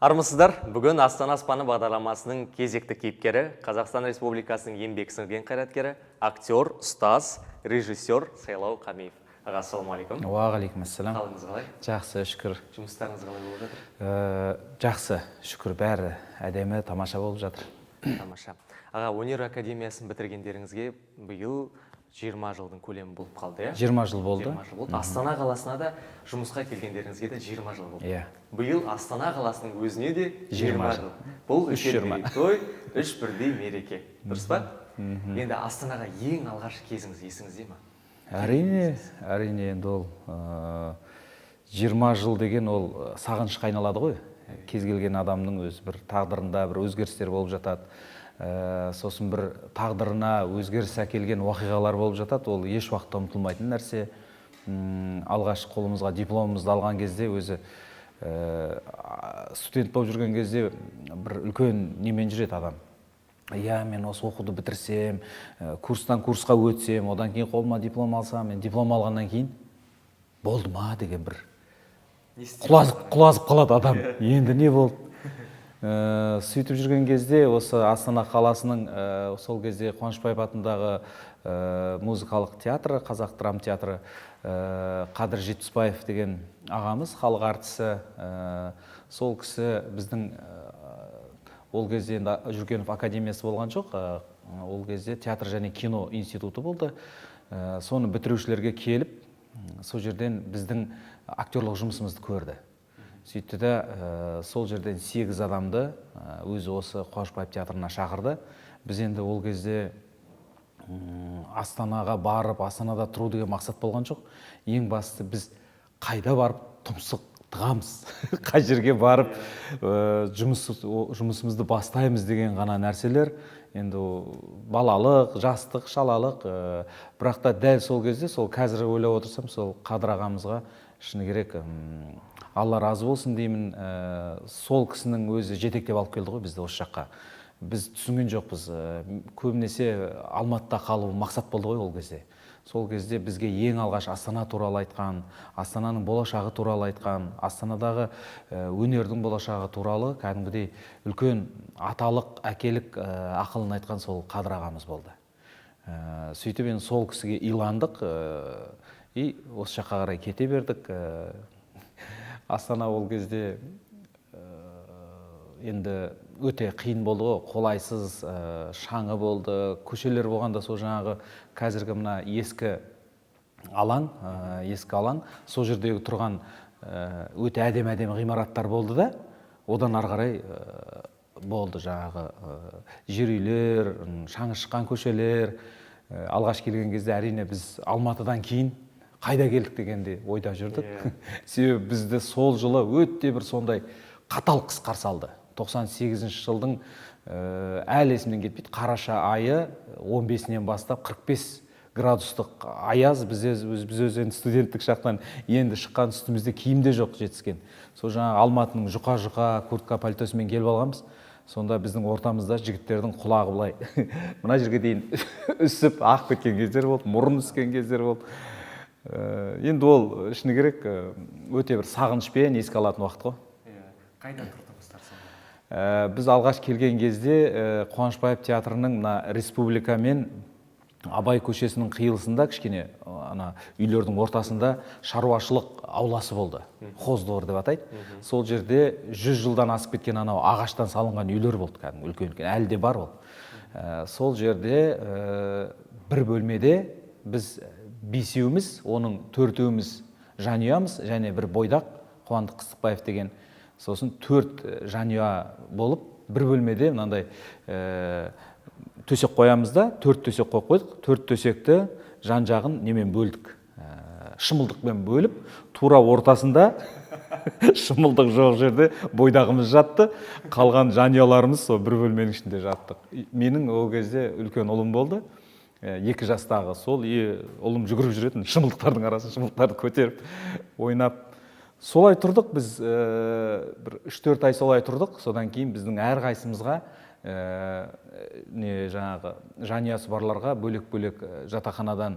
Армысыздар, бүгін Астана аспаны бағдарламасының кезекті кейіпкері, Қазақстан Республикасының еңбек сіңірген қайраткері, актер, ұстаз, режиссер Сайлау Қамиев. Аға, ассалаумағалейкум. Уағалейкумассалам. Қалыңыз қалай? Жақсы, шүкір. Жұмыстарыңыз қалай болып жатыр? Жақсы, шүкір, бәрі әдемі, тамаша болып жатыр. Тамаша. Аға, өнер академиясын бітіргендеріңізге биыл 20 жылдың көлемі болып қалды, иә? 20 жыл болды. 20 жыл болды. Астана қаласына да жұмысқа келгендеріңізге де 20 жыл болды. Иә. Биыл Астана қаласының өзіне де 20 жыл. Бұл Үш үлкен жиырма. мерейтой, үш бірдей мереке. Дұрыс па? Енді Астанаға ең алғашқы кезіңіз есіңізде ме? Әрине, енді ол 20 жыл деген ол сағынышқа айналады ғой. Кез келген адамның өз бір тағдырында бір өзгерістер болып жатады. Сосын бір тағдырына өзгеріс әкелген оқиғалар болып жатады. Ол еш уақытта ұмытылмайтын нәрсе. Алғаш қолымызға дипломымызды алған кезде өзі студент болып жүрген кезде бір үлкен немен жүреді адам. Иә, мен осы оқуды бітірсем, курстан курсқа өтсем, одан кейін қолыма диплом алсам, мен диплом алғаннан кейін болды ма деген бір құлазып қалады адам. Енді не болды? Сөйтіп жүрген кезде осы Астана қаласының сол кезде Қуанышбаев атындағы музыкалық театры, Қазақ драма театры, Қадыр Жетпісбаев деген ағамыз, халық әртісі, сол кісі біздің ол кезде Жүргенов академиясы болған жоқ, ол кезде театр және кино институты болды. Соны бітірушілерге келіп, сол жерден біздің актерлық жұмысымызды көрді. Сөйтті де сол жерден 8 адамды өзі осы Қуанышбаев театрына шақырды. Біз енді ол кезде Астанаға барып, Астанада тұру деген мақсат болған жоқ. Ең бастысы біз қайда барып тұмсық тығамыз, қай жерге барып жұмысымызды бастаймыз деген ғана нәрселер. Енді балалық, жастық, шалалық, бірақ та дәл сол кезде, сол қазір ойлап отырсам, сол Қадыр ағамызға шыны керек, Алла разы болсын деймін, сол кісінің өзі жетектеп алып келді ғой бізді осы жаққа. Біз түсінген жоқпыз, көбінесе Алматыда қалу мақсат болды ғой ол кезде. Сол кезде бізге ең алғаш Астана туралы айтқан, Астананың болашағы туралы айтқан, Астанадағы өнердің болашағы туралы кәдімгідей үлкен аталық, әкелік ақылын айтқан сол Қадыр ағамыз болды. Сөйтіп енді сол кісіге иландық, осы жаққа қарай кете бердік. Астана ол кезде енді өте қиын болды ғой, қолайсыз, шаңы болды, көшелер болғанда сол жаңағы қазіргі мына ескі алаң, сол жердегі тұрған өте әдемі ғимараттар болды да, одан ары қарай болды жаңағы жер үйлер, шаңы шыққан көшелер. Алғаш келген кезде әрине біз Алматыдан кейін қайда келдік дегенде ойда жүрдік. Себебі бізді сол жылы өте бір сондай қатал қыс қарсы алды. 98 жылдың әлі есімнен кетпейді, қараша айы 15-нен бастап 45 градустық аяз. Біз өзен студенттік шақтан енді шыққан үстімізде киімде жоқ жетіскен. Сол жаңа Алматының жұқа куртка пальтосымен келіп алғанбыз. Сонда біздің ортамызда жігіттердің құлағы былай мына жерге дейін үсіп ақ кеткен кездер болды, мұрын үскен кездер болды. Енді ол шыны керек өте бір сағынышпен еске алатын уақыт қой. Қайда тұрдыңыздар сонда? Біз алғаш келген кезде Қуанышбаев театрының Республика мен Абай көшесінің қиылысында кішкене үйлердің ортасында шаруашылық ауласы болды. Хоздор деп атайды. Сол жерде 100 жылдан асып кеткен анау ағаштан салынған үйлер болды кәдімгі үлкен, әлі де бар ол. Сол жерде бір бөлмеде біз 5-еуміз, оның 4-еуміз жанұямыз және бір бойдақ Қуандық Қыстықбаев деген. Сосын 4 жанұя болып, бір бөлмеде мынандай төсек қоямыз да, 4 төсек қойып қойдық. 4 төсекті жан жағын немен бөлдік. Шымылдықпен бөліп, тура ортасында шымылдық жоқ жерде бойдағымыз жатты. Қалған жанұяларымыз сол бір бөлменің ішінде жаттық. Менің ол кезде үлкен ұлым болды. 2 жастағы сол ұлым жүгіріп жүретін шымылдықтардың арасын, шымылдықтарды көтеріп, ойнап. Солай тұрдық, біз 3-4 ай солай тұрдық. Содан кейін біздің әр қайсымызға жаңағы жанұясы барларға бөлек-бөлек жатақханадан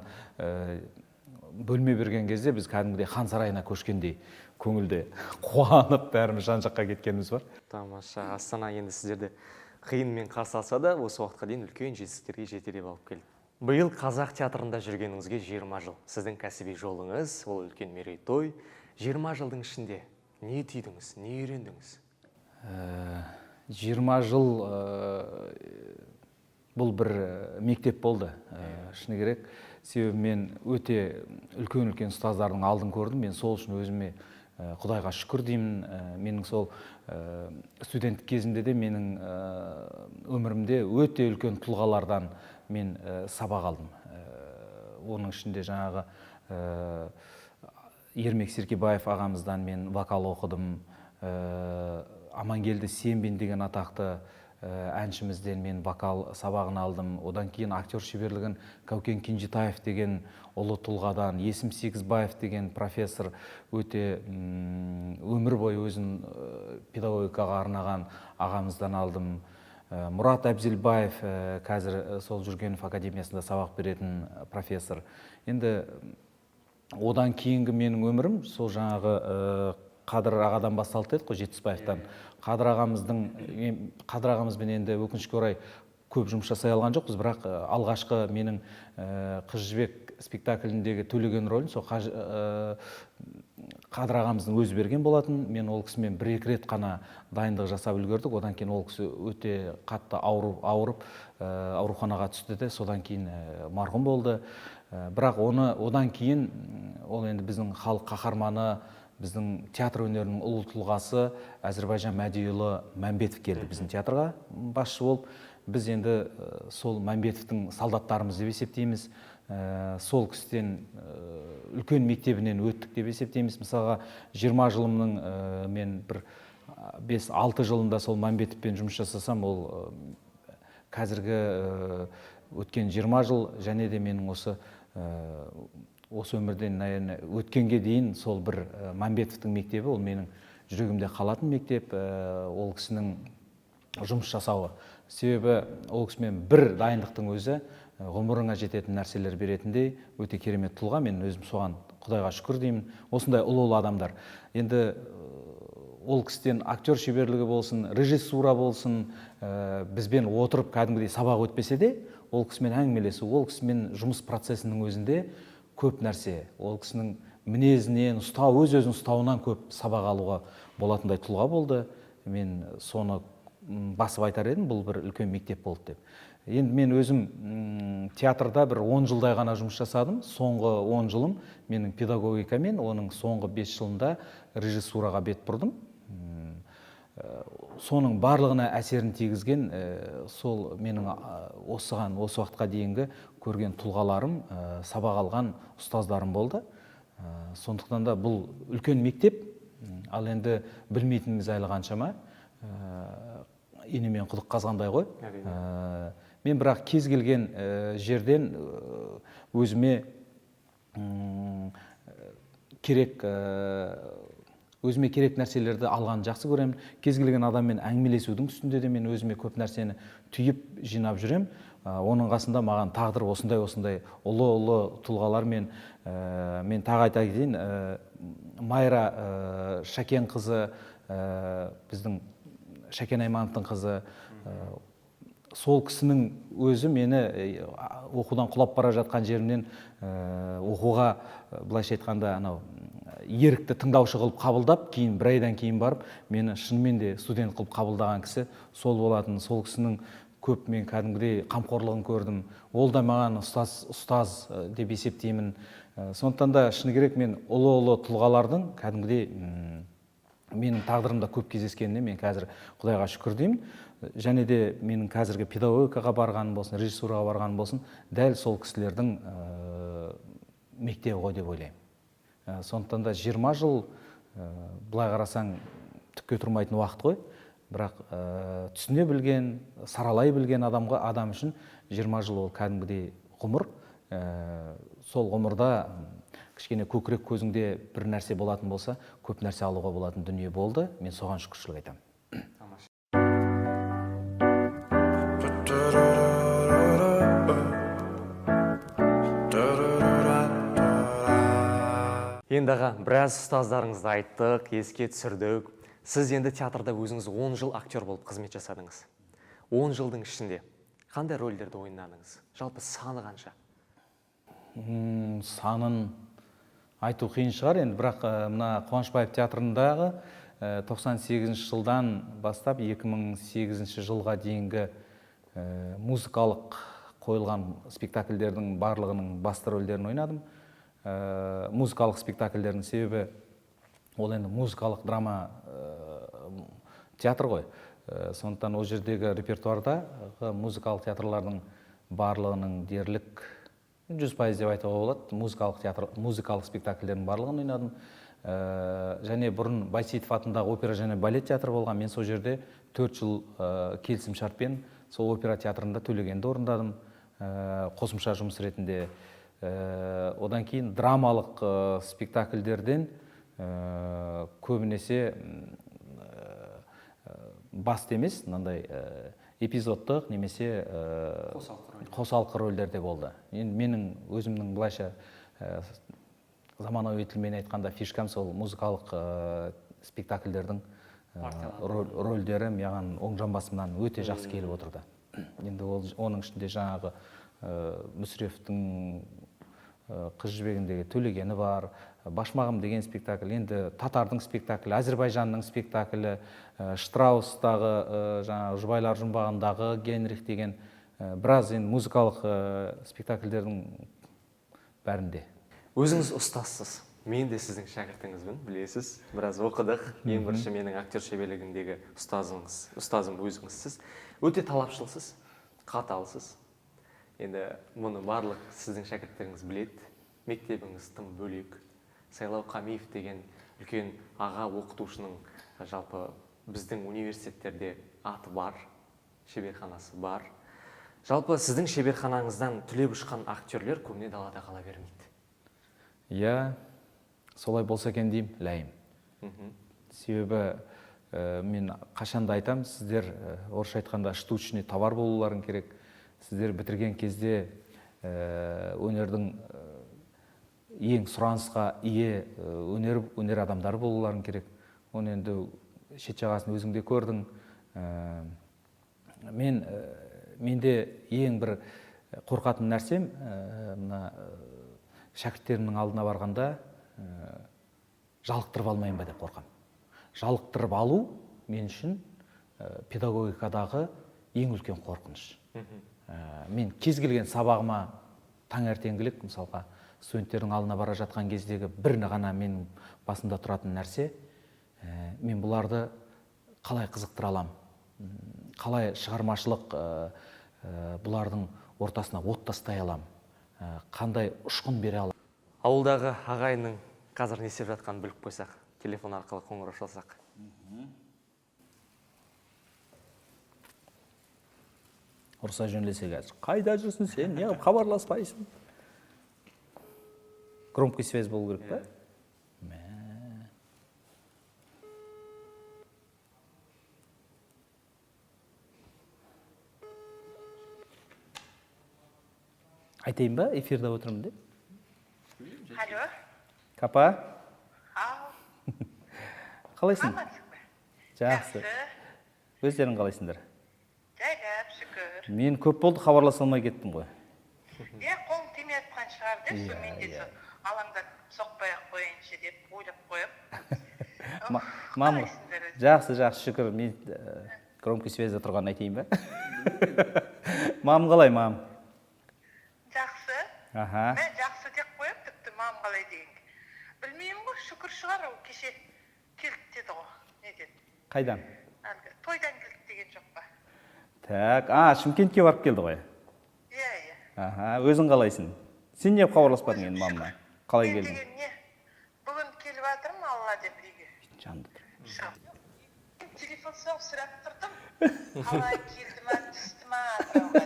бөлме берген кезде біз кәдімгідей хан сарайына көшкендей көңілде қуанып бәріміз жан жаққа кеткеніміз бар. Тамаша. Астана енді сіздерді қиынмен қарсы алса да, осы уақытқа дейін үлкен жетістіктерге жетелеп алып келді. Биыл қазақ театрында жүргеніңізге 20 жыл. Сіздің кәсіби жолыңыз, ол үлкен мерейтой. 20 жылдың ішінде не түйдіңіз, не үйрендіңіз? 20 жыл бұл бір мектеп болды, шыны керек. Себебі мен өте үлкен ұстаздардың алдын көрдім. Мен сол үшін өзіме Құдайға шүкір деймін. Менің сол студенттік кезімде де менің өмірімде өте үлкен тұлғалардан мен сабақ алдым. Оның ішінде жаңағы Ермек Серкебаев ағамыздан мен вокал оқыдым. Амангелді Сембин деген атақты әншімізден мен вокал сабағын алдым. Одан кейін актер шеберлігін Каукен Кенжетаев деген ұлы тұлғадан, Есім Сегізбаев деген профессор өте өмір бойы өзін педагогикаға арнаған ағамыздан алдым. Мұрат Әбзелбаев, қазір сол Жүргенов академиясында сабақ беретін профессор. Енді одан кейінгі менің өмірім сол жаңағы Қадыр ағадан басталды дедік қой, Жетпісбаевтан. Қадыр ағамызбен енді өкінішке орай көп жұмыс жасай алған жоқпыз, бірақ алғашқы менің Қыз жібек спектакліндегі төлеген рөлін сол Қадыр ағамыздың өзі берген болатын. Мен ол кісімен 1-2 рет қана дайындық жасап үлгердік. Одан кейін ол кісі өте қатты ауырып ауруханаға түсті де, содан кейін марқұм болды. Бірақ одан кейін ол енді біздің халық қаһарманы, біздің театр өнерінің ұлы тұлғасы Әзірбайжан Мәдиұлы Мәмбетов келді біздің театрға басшы болып. Біз енді сол Мәмбетовтің солдаттарымыз деп есептейміз. Сол кісіден үлкен мектебінен өттік деп есептейміз. Мысалға 20 жылымның мен бір 5-6 жылында сол Мәмбетовпен жұмыс жасасам, ол қазіргі өткен 20 жыл және де менің осы өмірден өткенге дейін сол бір Мәмбетовтің мектебі, ол менің жүрегімде қалатын мектеп. Ол кісінің жұмыс жасауы. Себебі ол кісімен бір дайындықтың өзі ғұмырыңа жететін нәрселер беретіндей өте керемет тұлға. Мен өзім соған Құдайға шүкір деймін. Осындай ұлы адамдар. Енді ол кісіден актер шеберлігі болсын, режиссура болсын, бізбен отырып кәдімгідей сабақ өтпесе де, ол кісімен әңгімелесу, ол кісімен жұмыс процесінің өзінде көп нәрсе, ол кісінің мінезінен, өз-өзін ұстауынан көп сабақ алуға болатындай тұлға болды. Мен соны басып айтар едім, бұл бір үлкен мектеп болды деп. Енді мен өзім театрда бір 10 жылдай ғана жұмыс жасадым. Соңғы 10 жылым менің педагогикамен, оның соңғы 5 жылында режиссураға бет бұрдым. Соның барлығына әсерін тигізген сол менің осы уақытқа дейінгі көрген тұлғаларым, сабақ алған ұстаздарым болды. Сондықтан да бұл үлкен мектеп, ал енді білмейтініміз әлі қаншама, инемен құдық қазғандай ғой. Мен бірақ кез келген жерден өзіме керек нәрселерді алған жақсы көремін. Кез келген адаммен әңгімелесудің үстінде де мен өзіме көп нәрсені түйіп жинап жүрем. Оның қасында маған тағдыр осындай ұлы тұлғалармен, мен тағы айта кетейін, Майра Шәкен қызы, біздің Шәкен Аймановтың қызы, сол кісінің өзі мені оқудан құлап бара жатқан жерімнен оқуға, былайша айтқанда, ерікті тыңдаушы қылып қабылдап, кейін бір айдан кейін барып, мені шынымен де студент қылып қабылдаған кісі сол болатын. Сол кісінің көп мен кәдімгідей қамқорлығын көрдім. Ол да маған ұстаз деп есептеймін. Сондықтан да шыны керек, мен ұлы тұлғалардың кәдімгідей менің тағдырымда көп кездескеніне мен қазір Құдайға шүкір деймін. Және де менің қазіргі педагогикаға барғаным болсын, режиссураға барғаным болсын, дәл сол кісілердің мектебі ғой деп ойлаймын. Сондықтан да 20 жыл, былай қарасаң, түкке тұрмайтын уақыт қой. Бірақ түсіне білген, саралай білген адам үшін 20 жыл ол кәдімгідей ғұмыр. Сол ғұмырда кішкене көкірек көзіңде бір нәрсе болатын болса, көп нәрсе алуға болатын дүние болды. Мен соған шүкіршілік айтамын. Енді аға, біраз ұстаздарыңызды айттық, еске түсірдік. Сіз енді театрда өзіңіз 10 жыл актер болып қызмет жасадыңыз. 10 жылдың ішінде қандай рөлдерді ойнадыңыз? Жалпы саны қанша? Санын айту қиын шығар енді, бірақ мына Қуанышбаев театрындағы 98 жылдан бастап 2008 жылға дейінгі музыкалық қойылған спектакльдердің барлығының басты рөлдерін ойнадым. Музыкалық спектакльдердің себебі ол енді музыкалық драма театр ғой. Сондықтан ол жердегі репертуарда музыкалық театрлардың барлығының дерлік 100% деп айтуға болады. Музыкалық спектакльдердің барлығын ойнадым. Және бұрын Байсейітов атындағы опера және балет театры болған. Мен сол жерде 4 жыл келісім шартпен сол опера театрында Төлегенді орындадым. Қосымша жұмыс ретінде. Одан кейін драмалық спектакльдерден көбінесе басты емес, мынандай эпизодтық немесе қосалқы рөлдерде болды. Менің өзімнің былайша заманауи тілмен айтқанда фишкам сол музыкалық спектакльдердің рөлдері маған оң жамбасымнан өте жақсы келіп отырды. Енді оның ішінде жаңағы Мүсіревтің Қыз жібегіндегі Төлегені бар, Башмағым деген спектакль, енді татардың спектаклі, Әзірбайжанның спектаклі, Штраустағы жаңағы Жұбайлар жұмбағындағы Генрих деген біраз енді музыкалық спектакльдердің бәрінде. Өзіңіз ұстазсыз. Мен де сіздің шәкіртіңізбін, білесіз. Біраз оқыдық. Ең бірінші менің актер шеберлігіндегі ұстазым өзіңізсіз. Өте талапшылсыз, қаталсыз. Енді мұны барлық сіздің шәкірттеріңіз біледі. Мектебіңіз тым бөлек. Сайлау Қамиев деген үлкен аға оқытушының жалпы біздің университеттерде аты бар, шеберханасы бар. Жалпы сіздің шеберханаңыздан түлеп ұшқан актерлер көбіне далада қала бермейді. Иә, солай болса екен деймін, ләйім. Себебі мен қашанда айтам, сіздер орысша айтқанда штучный товар болуларың керек. Сіздер бітірген кезде өнердің ең сұранысқа ие өнер адамдары болуларың керек. Оны енді шет жағасын өзіңде көрдің. Менде ең бір қорқатын нәрсем, шәкірттерімнің алдына барғанда жалықтырып алмайын ба деп қорқам. Жалықтырып алу мен үшін педагогикадағы ең үлкен қорқыныш. Мен кез келген сабағыма таңертеңгілік, мысалға, студенттердің алдына бара жатқан кездегі бір ғана менің басымда тұратын нәрсе, мен бұларды қалай қызықтыра алам, қалай шығармашылық бұлардың ортасына от тастай алам, қандай ұшқын бере алам. Ауылдағы ағайынның қазір не істеп жатқанын біліп қойсақ, телефон арқылы қоңырау шалсақ. Ұрса жөнелсе қазір. Қайда жүрсің сен? Неғып хабарласпайсың? Громкий связь болу керек па? Айтайын ба? Эфирде отырмын деп. Алло. Капа? Ау. Қалайсың? Амансың ба? Жақсы. Өздерің қалайсыңдар? Жайлап, шүкір. Мен көп болды хабарласа алмай кеттім ғой. Қолым тимей жатқан шығар деп, мен де алаңдап соқпай-ақ қояйыншы деп ойлап қойып. Мамыр. Жақсы, шүкір. Мен громкий связьде тұрғанын айтайын ба? Мамым қалай, мам? Жақсы. Мен жақсы деп қойып, тіпті мамым қалай деген. Білмеймін ғой, шүкір шығар, ол кеше келді деді ғой. Не деді? Қайдан? Тойдан келді деген жоқ па? Так, Шымкентке барып келді ғой. Иә. Өзің қалайсың? Сен не хабарласпадың енді мамама? Қалай келдің? Мен деген не? Бүгін келіп жатырмын Алла деп үйге. Жанды. Телефон соғып сұрап тұрдым. Қалай келді ма, түсті ма атырауға.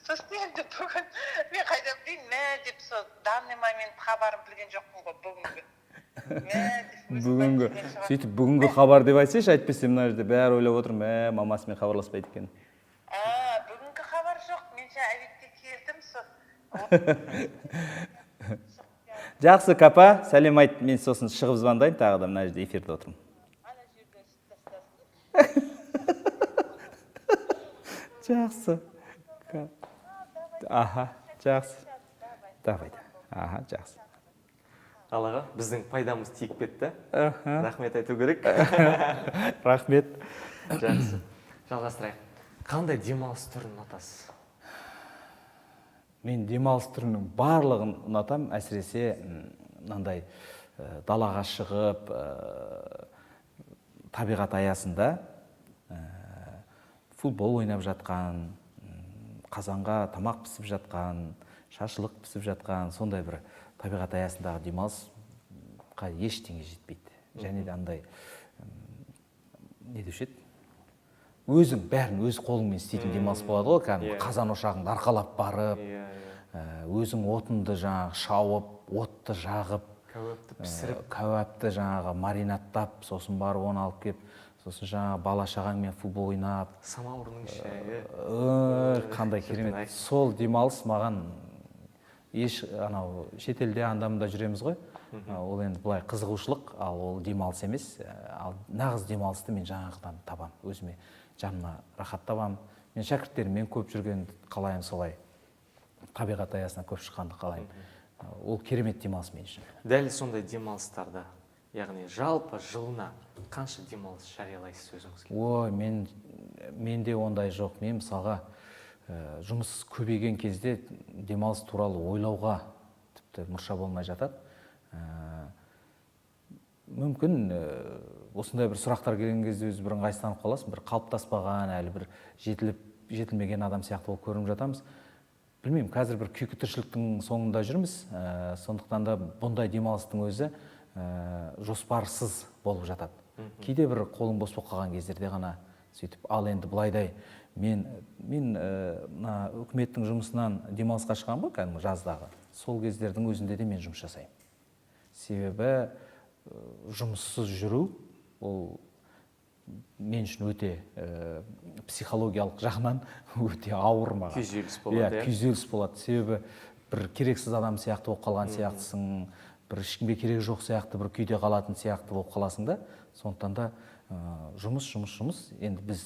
Сосын енді бүгін мен қайда білейін, деп сол данный момент хабарын білген жоқпын ғой бүгінгі. Бүгінгі, сөйтіп бүгінгі хабар деп айтсайшы, айтпесе мына жерде бәрі ойлап отырмын, мамасымен хабарласпайды екен. Бүгінгі хабар жоқ, мен әуетте келдім сол. Жақсы, Капа, сәлем айт. Мен сосын шығып звондайын, тағы да мына жерде эфирде отырмын. ана жерде тастасын. Жақсы. Аха, жақсы. Давай. Аха, жақсы. Ал аға, біздің пайдамыз тиіп кетті. Аха. Рахмет айту керек. Рахмет. Жақсы. Жалғастырайық. Қандай демалыс түрін ұнатасыз? Мен демалыс түрінің барлығын ұнатам, әсіресе мынандай далаға шығып, табиғат аясында футбол ойнап жатқан, қазанға тамақ пісіп жатқан, шашлық пісіп жатқан, сондай бір табиғат аясындағы демалысқа ештеңе жетпейді. Және де андай не деуші еді? Өзің бәрін өз қолыңмен істейтін демалыс болады ғой, кәдімгі қазан ошағыңды арқалап барып, өзің отынды жаңағы шауып, отты жағып, Кәуапты пісіріп. кәуапты жаңағы маринаттап, сосын барып оны алып кеп, сосын жаңағы бала шағаңмен футбол ойнап, Самаурынның шайы. қандай керемет. Сол демалыс маған анау шетелде анда-мында жүреміз ғой. Ол енді былай қызығушылық, ал ол демалыс емес. Ал нағыз демалысты мен жаңағыдан табам. Өзіме жаныма рахат табам. Мен шәкірттеріммен көп жүргенді қалаймын солай. Табиғат аясына көп шыққанды қалаймын. Ол керемет демалыс мен үшін. Дәл сондай демалыстарда, яғни жалпы жылына қанша демалыс жариялайсыз өзіңізге? Ой, менде ондай жоқ. Мен мысалға жұмыс көбейген кезде демалыс туралы ойлауға тіпті мұрша болмай жатады. Мүмкін осындай бір сұрақтар келген кезде өзі бір ыңғайсызданып қаласың, бір қалыптаспаған, әлі бір жетілмеген адам сияқты болып көрініп жатамыз. Білмеймін, қазір бір күйкі тіршіліктің соңында жүрміз, сондықтан да бұндай демалыстың өзі жоспарсыз болып жатады. Кейде бір қолың бос болып қалған кездерде ғана сөйтіп, ал енді былайдай мен үкіметтің жұмысынан демалысқа шығамын ғой, кәдімгі жаздағы. Сол кездердің өзінде де мен жұмыс жасаймын. Себебі жұмыссыз жүру ол мен үшін өте психологиялық жағынан өте ауыр маған. Күйзеліс болады. Күйзеліс болады. Себебі бір керексіз адам сияқты болып қалған сияқтысың, бір ешкімге керек жоқ сияқты бір күйде қалатын сияқты болып қаласың да. Сондықтан да жұмыс. Енді біз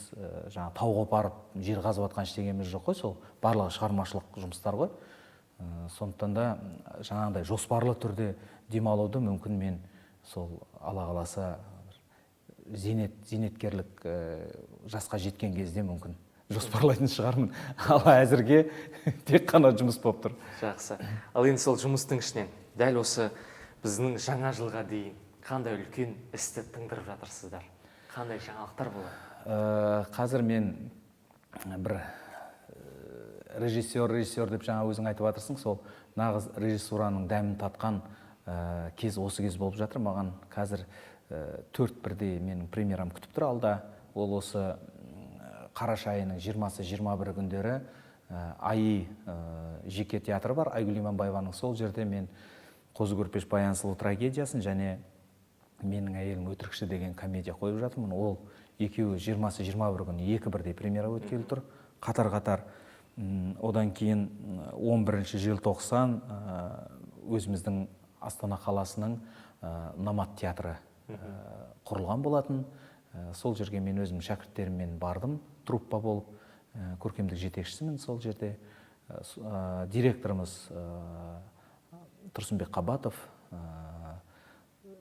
жаңа тауға барып жер қазып жатқан ештеңеміз жоқ қой, сол барлығы шығармашылық жұмыстар ғой. Сондықтан да жаңағындай жоспарлы түрде демалуды мүмкін мен сол Алла қаласа зейнеткерлік жасқа жеткен кезде мүмкін жоспарлайтын шығармын. Ал әзірге тек қана жұмыс болып тұр. Жақсы. Ал енді сол жұмыстың ішінен дәл осы біздің жаңа жылға дейін қандай үлкен істі тыңдырып жатырсыздар? Қандай жаңалықтар болады? Қазір мен бір режиссер деп жаңа өзің айтып жатырсың, сол нағыз режиссураның дәмін татқан кез осы кез болып жатыр. Маған қазір 4 бірдей менің премьерам күтіп тұр алда. Ол осы қараша айының 20-21 күндері АИ жеке театры бар, Айгүл Иманбаеваның. Сол жерде мен Қозы көрпеш баян сұлу трагедиясын және менің әйелім өтірікші деген комедия қойып жатырмын. Ол екеуі 20-21 күні 2 бірдей премьера өткелі тұр. Қатар-қатар одан кейін 11 желтоқсан өзіміздің Астана қаласының Номад театры құрылған болатын. Сол жерге мен өзім шәкірттеріммен бардым, труппа болып, көркемдік жетекшісімін сол жерде. Директорымыз Тұрсынбек Қабатов.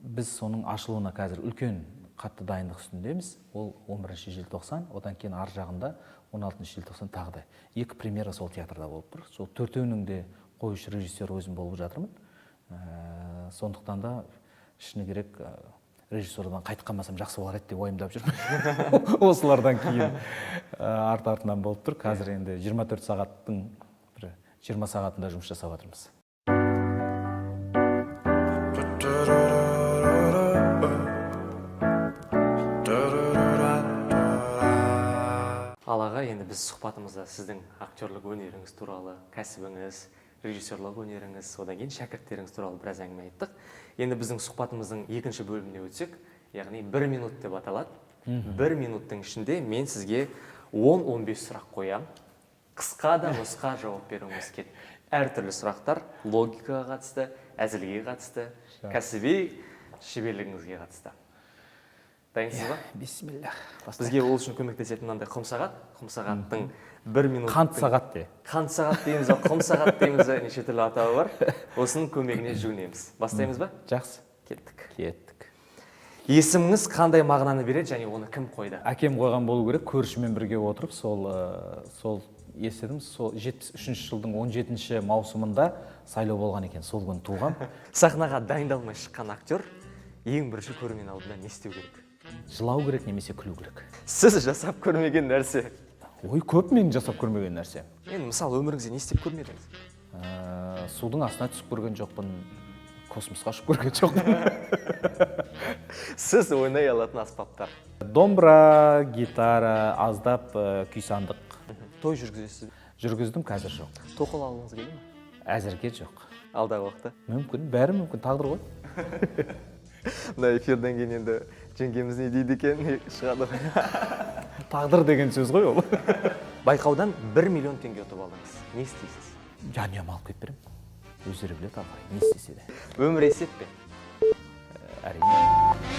Біз соның ашылуына қазір үлкен қатты дайындық үстіндеміз. Ол 11 желтоқсан, одан кейін ар жағында 16 желтоқсан тағы да 2 премьера сол театрда болып тұр. Сол 4-інің де қоюшы режиссер өзім болып жатырмын. Сондықтан да шыны керек режиссердан қайтып қалмасам жақсы болар еді деп ойымдап жүрмін. Осылардан кейін артынан болып тұр. Қазір енді 24 сағаттың 20 сағатында жұмыс жасап жатырмыз. Ал аға, енді біз сұхбатымызда сіздің актерлік өнеріңіз туралы, кәсібіңіз, режиссерлік өнеріңіз, одан кейін шәкірттеріңіз туралы біраз әңгіме айттық. Енді біздің сұхбатымыздың екінші бөліміне өтсек, яғни 1 минут деп аталады. 1 минуттың ішінде мен сізге 10-15 сұрақ қоям. Қысқа да нұсқа жауап беруіңіз керек. Әртүрлі сұрақтар, логикаға қатысты, әзілге қатысты, кәсіби шеберлігіңізге қатысты. Дайынсыз ба? Бисмиллах. Бізге ол үшін көмектесетін мынандай құмсағаттың 1 минут Қант сағат де. Қант сағат дейміз, құм сағат дейміз, неше түрлі атауы бар. Осының көмегіне жүгінеміз. Бастаймыз ба? Жақсы. Кеттік. Кеттік. Есіміңіз қандай мағынаны береді және оны кім қойды? Әкем қойған болу керек, көршімен бірге отырып, сол естідім, сол 73 жылдың 17 маусымында сайлау болған екен, сол күні туғам. Сахнаға дайындалмай шыққан актер ең бірінші көрермен алдында не істеу керек? Жылау керек немесе күлу керек. Сіз жасап көрмеген нәрсе. Ой, көп менің жасап көрмеген нәрсе. Енді мысалы өміріңізде не істеп көрмедіңіз? Судың астына түсіп көрген жоқпын, космосқа ұшып көрген жоқпын. Сіз ойнай алатын аспаптар. Домбыра, гитара, аздап күй сандық. Той жүргізесіз. Жүргіздім, қазір жоқ. Тоқыл алғыңыз келе ме? Әзірге жоқ. Алдағы уақытта. Мүмкін, бәрі мүмкін, тағдыр ғой. Мына эфирден кейін енді жеңгеміз не дейді екен шығады ғой. Тағдыр деген сөз ғой ол. Байқаудан 1 миллион теңге ұтып алдыңыз. Не істейсіз? Жанұям алып кетіп беремін. Өздері біледі ағай, не істесе де. Өмір есеп пе? Әрине.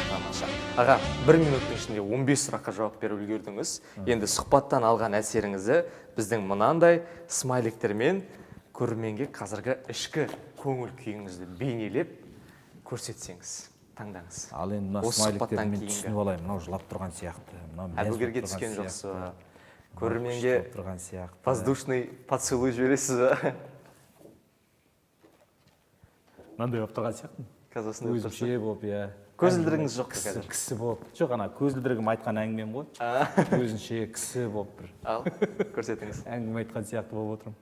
Тамаша. Аға, 1 минуттың ішінде 15 сұраққа жауап беріп үлгердіңіз. Енді сұхбаттан алған әсеріңізі біздің мынандай смайликтермен көрерменге қазіргі ішкі көңіл күйіңізді бейнелеп көрсетсеңіз. Таңдаңыз. Ал енді мына смайликтерді мен түсініп алайын. Мынау жылап тұрған сияқты. Әбілгерге түскен жоқсы. Көрерменге тұрған сияқты. воздушный поцелуй жібересіз ба? Мынандай болып тұрған сияқты. Қазір осындай болып тұрсыз. Өзімше болып, иә. Көзілдірігіңіз жоқ па қазір? Кісі болып. Жоқ, ана көзілдірігім айтқан әңгімем ғой. Өзінше кісі болып бір. Ал, көрсетіңіз. Әңгіме айтқан сияқты болып отырмын.